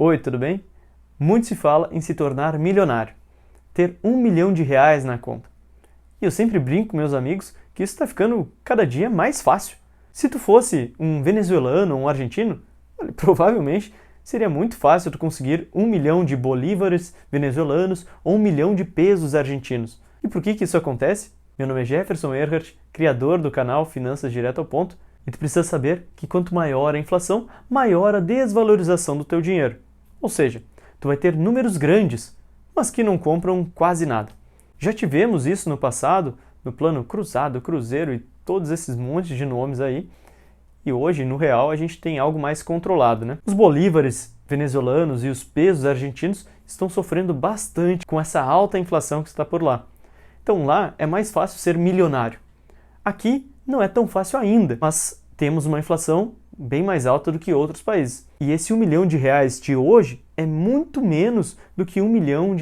Oi, tudo bem? Muito se fala em se tornar milionário, ter R$ 1 milhão na conta. E eu sempre brinco com meus amigos que isso está ficando cada dia mais fácil. Se tu fosse um venezuelano ou um argentino, olha, provavelmente seria muito fácil tu conseguir 1 milhão de bolívares venezuelanos ou 1 milhão de pesos argentinos. E por que isso acontece? Meu nome é Jefferson Erhardt, criador do canal Finanças Direto ao Ponto, e tu precisa saber que quanto maior a inflação, maior a desvalorização do teu dinheiro. Ou seja, tu vai ter números grandes, mas que não compram quase nada. Já tivemos isso no passado, no plano cruzado, cruzeiro e todos esses montes de nomes aí, e hoje, no real, a gente tem algo mais controlado, né? Os bolívares venezuelanos e os pesos argentinos estão sofrendo bastante com essa alta inflação que está por lá. Então lá é mais fácil ser milionário. Aqui não é tão fácil ainda, mas temos uma inflação bem mais alta do que outros países. E esse R$ 1 milhão de hoje é muito menos do que R$ 1 milhão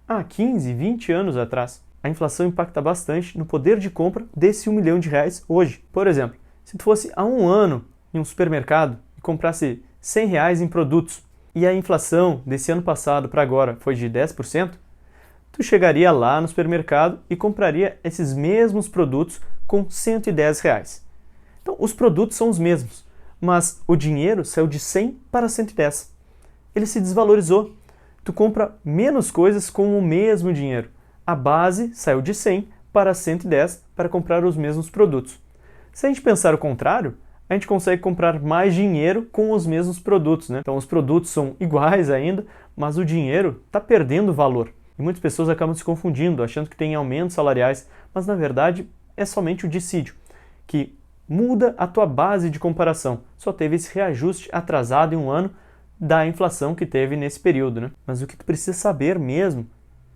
há 15, 20 anos atrás. A inflação impacta bastante no poder de compra desse R$ 1 milhão hoje. Por exemplo, se tu fosse há um ano em um supermercado e comprasse R$ 100 em produtos e a inflação desse ano passado para agora foi de 10%, tu chegaria lá no supermercado e compraria esses mesmos produtos com R$ 110. Então, os produtos são os mesmos, mas o dinheiro saiu de 100 para 110. Ele se desvalorizou. Tu compra menos coisas com o mesmo dinheiro. A base saiu de 100 para 110 para comprar os mesmos produtos. Se a gente pensar o contrário, a gente consegue comprar mais dinheiro com os mesmos produtos, né? Então, os produtos são iguais ainda, mas o dinheiro está perdendo valor. E muitas pessoas acabam se confundindo, achando que tem aumentos salariais, mas na verdade é somente o dissídio, que muda a tua base de comparação. Só teve esse reajuste atrasado em um ano da inflação que teve nesse período, né? Mas o que tu precisa saber mesmo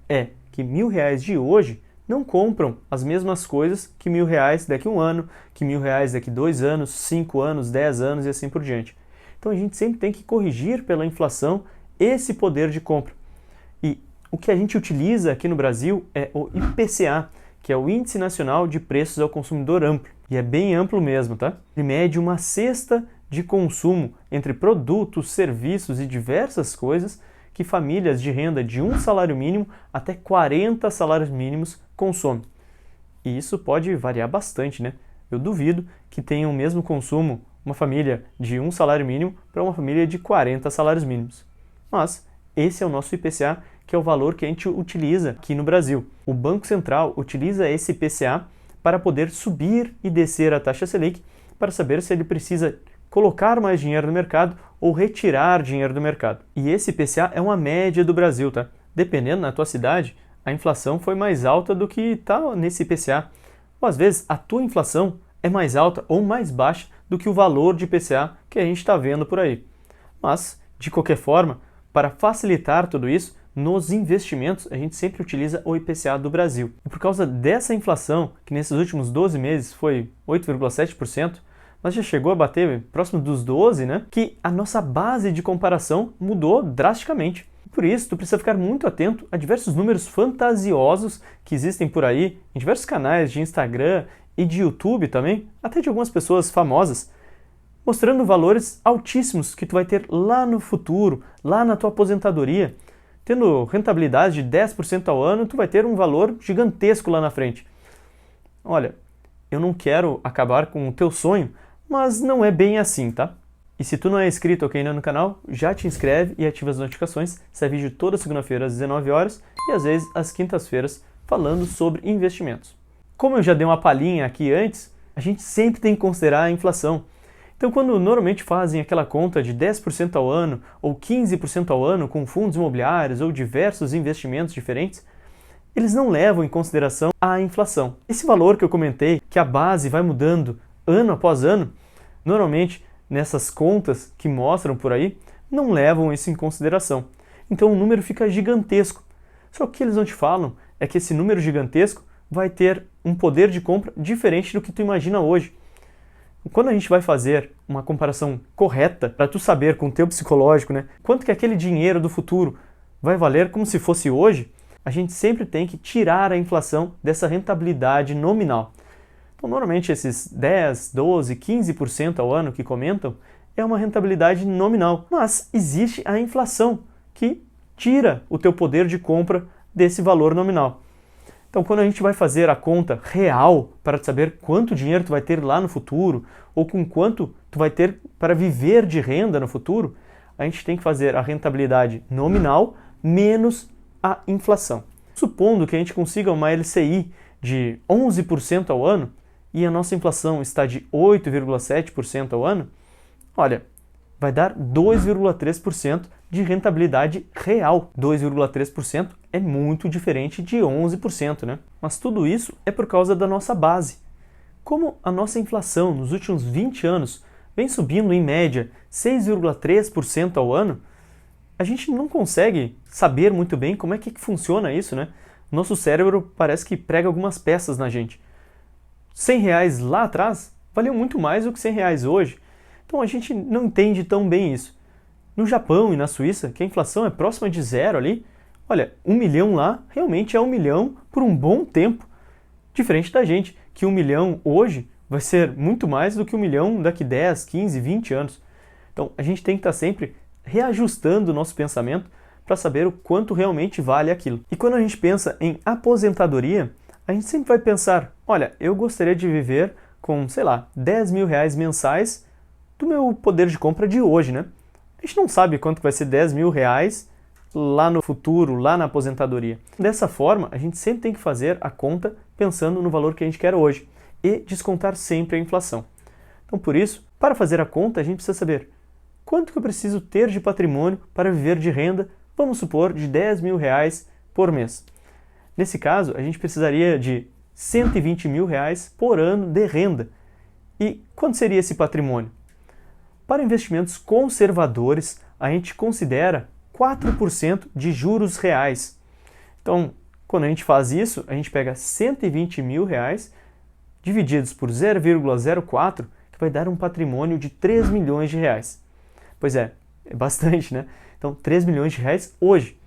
é que R$ 1.000 de hoje não compram as mesmas coisas que R$ 1.000 daqui a um ano, que R$ 1.000 daqui 2 anos, 5 anos, 10 anos e assim por diante. Então a gente sempre tem que corrigir pela inflação esse poder de compra. E o que a gente utiliza aqui no Brasil é o IPCA, que é o Índice Nacional de Preços ao Consumidor Amplo. E é bem amplo mesmo, tá? Ele mede uma cesta de consumo entre produtos, serviços e diversas coisas que famílias de renda de um salário mínimo até 40 salários mínimos consomem. E isso pode variar bastante, né? Eu duvido que tenha o mesmo consumo uma família de um salário mínimo para uma família de 40 salários mínimos. Mas esse é o nosso IPCA, que é o valor que a gente utiliza aqui no Brasil. O Banco Central utiliza esse IPCA para poder subir e descer a taxa Selic, para saber se ele precisa colocar mais dinheiro no mercado ou retirar dinheiro do mercado. E esse IPCA é uma média do Brasil, tá? Dependendo da tua cidade, a inflação foi mais alta do que está nesse IPCA. Ou às vezes a tua inflação é mais alta ou mais baixa do que o valor de IPCA que a gente está vendo por aí. Mas, de qualquer forma, para facilitar tudo isso, nos investimentos a gente sempre utiliza o IPCA do Brasil. E por causa dessa inflação, que nesses últimos 12 meses foi 8,7%, mas já chegou a bater próximo dos 12%, né? Que a nossa base de comparação mudou drasticamente. Por isso, tu precisa ficar muito atento a diversos números fantasiosos que existem por aí, em diversos canais de Instagram e de YouTube também, até de algumas pessoas famosas, mostrando valores altíssimos que tu vai ter lá no futuro, lá na tua aposentadoria. Tendo rentabilidade de 10% ao ano, tu vai ter um valor gigantesco lá na frente. Olha, eu não quero acabar com o teu sonho, mas não é bem assim, tá? E se tu não é inscrito aqui ainda no canal, já te inscreve e ativa as notificações. Sai vídeo toda segunda-feira às 19 horas e às vezes às quintas-feiras falando sobre investimentos. Como eu já dei uma palhinha aqui antes, a gente sempre tem que considerar a inflação. Então, quando normalmente fazem aquela conta de 10% ao ano ou 15% ao ano com fundos imobiliários ou diversos investimentos diferentes, eles não levam em consideração a inflação. Esse valor que eu comentei, que a base vai mudando ano após ano, normalmente nessas contas que mostram por aí, não levam isso em consideração. Então o número fica gigantesco. Só que o que eles não te falam é que esse número gigantesco vai ter um poder de compra diferente do que tu imagina hoje. Quando a gente vai fazer uma comparação correta, para tu saber com o teu psicológico, né, quanto que aquele dinheiro do futuro vai valer como se fosse hoje, a gente sempre tem que tirar a inflação dessa rentabilidade nominal. Então, normalmente esses 10, 12, 15% ao ano que comentam é uma rentabilidade nominal, mas existe a inflação, que tira o teu poder de compra desse valor nominal. Então, quando a gente vai fazer a conta real para saber quanto dinheiro tu vai ter lá no futuro, ou com quanto tu vai ter para viver de renda no futuro, a gente tem que fazer a rentabilidade nominal menos a inflação. Supondo que a gente consiga uma LCI de 11% ao ano e a nossa inflação está de 8,7% ao ano, olha, vai dar 2,3% de rentabilidade real. 2,3% é muito diferente de 11%, né? Mas tudo isso é por causa da nossa base. Como a nossa inflação nos últimos 20 anos vem subindo em média 6,3% ao ano, a gente não consegue saber muito bem como é que funciona isso, né? Nosso cérebro parece que prega algumas peças na gente. R$100 lá atrás valeu muito mais do que R$100 hoje. Então a gente não entende tão bem isso. No Japão e na Suíça, que a inflação é próxima de zero ali, olha, 1 milhão lá realmente é 1 milhão por um bom tempo. Diferente da gente, que 1 milhão hoje vai ser muito mais do que 1 milhão daqui 10, 15, 20 anos. Então a gente tem que estar sempre reajustando o nosso pensamento para saber o quanto realmente vale aquilo. E quando a gente pensa em aposentadoria, a gente sempre vai pensar, olha, eu gostaria de viver com, sei lá, R$10.000 mensais do meu poder de compra de hoje, né? A gente não sabe quanto vai ser R$10.000 lá no futuro, lá na aposentadoria. Dessa forma, a gente sempre tem que fazer a conta pensando no valor que a gente quer hoje e descontar sempre a inflação. Então, por isso, para fazer a conta, a gente precisa saber quanto que eu preciso ter de patrimônio para viver de renda, vamos supor, de R$10.000 por mês. Nesse caso, a gente precisaria de R$120.000 por ano de renda. E quanto seria esse patrimônio? Para investimentos conservadores, a gente considera 4% de juros reais. Então, quando a gente faz isso, a gente pega R$120.000 divididos por 0,04, que vai dar um patrimônio de R$3 milhões. Pois é bastante, né? Então, R$3 milhões hoje.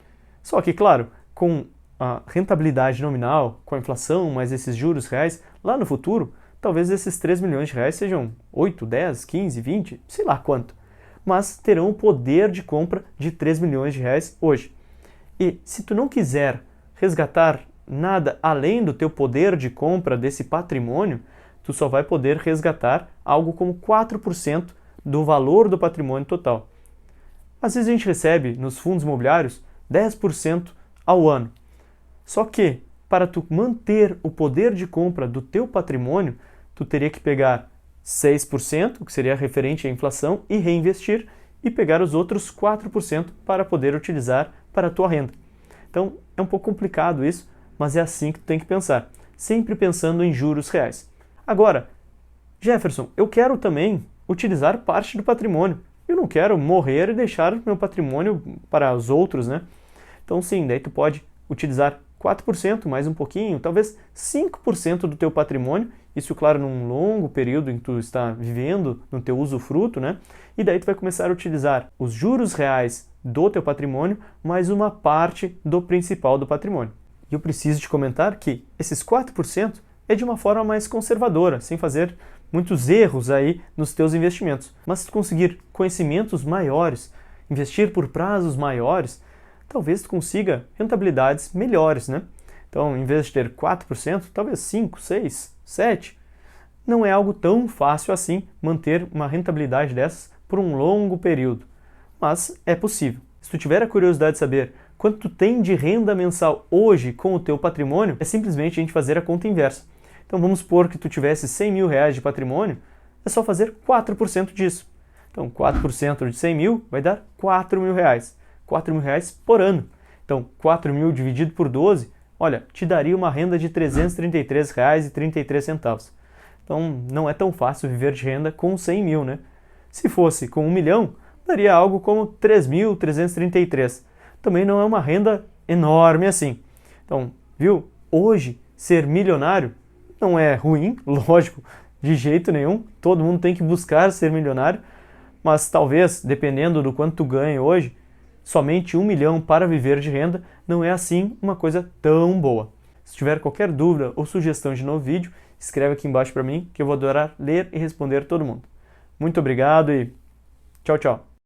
Só que, claro, com a rentabilidade nominal, com a inflação, mais esses juros reais, lá no futuro, talvez esses R$3 milhões sejam 8, 10, 15, 20, sei lá quanto. Mas terão o poder de compra de R$3 milhões hoje. E se tu não quiser resgatar nada além do teu poder de compra desse patrimônio, tu só vai poder resgatar algo como 4% do valor do patrimônio total. Às vezes a gente recebe nos fundos imobiliários 10% ao ano. Só que, para tu manter o poder de compra do teu patrimônio, tu teria que pegar 6%, que seria referente à inflação, e reinvestir, e pegar os outros 4% para poder utilizar para a tua renda. Então, é um pouco complicado isso, mas é assim que tu tem que pensar, sempre pensando em juros reais. Agora, Jefferson, eu quero também utilizar parte do patrimônio. Eu não quero morrer e deixar o meu patrimônio para os outros, né? Então, sim, daí tu pode utilizar 4%, mais um pouquinho, talvez 5% do teu patrimônio, isso, claro, num longo período em que tu está vivendo, no teu usufruto, né? E daí tu vai começar a utilizar os juros reais do teu patrimônio, mais uma parte do principal do patrimônio. E eu preciso te comentar que esses 4% é de uma forma mais conservadora, sem fazer muitos erros aí nos teus investimentos. Mas se tu conseguir conhecimentos maiores, investir por prazos maiores, talvez tu consiga rentabilidades melhores, né? Então, em vez de ter 4%, talvez 5, 6, 7. Não é algo tão fácil assim manter uma rentabilidade dessas por um longo período, mas é possível. Se tu tiver a curiosidade de saber quanto tu tem de renda mensal hoje com o teu patrimônio, é simplesmente a gente fazer a conta inversa. Então, vamos supor que tu tivesse R$100.000 de patrimônio, é só fazer 4% disso. Então, 4% de 100 mil vai dar R$4.000. R$4.000 por ano. Então, 4.000 dividido por 12, olha, te daria uma renda de R$333,33. Então, não é tão fácil viver de renda com 100 mil, né? Se fosse com 1 milhão, daria algo como 3.333. Também não é uma renda enorme assim. Então, viu? Hoje, ser milionário não é ruim, lógico, de jeito nenhum. Todo mundo tem que buscar ser milionário, mas talvez, dependendo do quanto tu ganha hoje, somente 1 milhão para viver de renda não é assim uma coisa tão boa. Se tiver qualquer dúvida ou sugestão de novo vídeo, escreve aqui embaixo para mim que eu vou adorar ler e responder todo mundo. Muito obrigado e Tchau, tchau.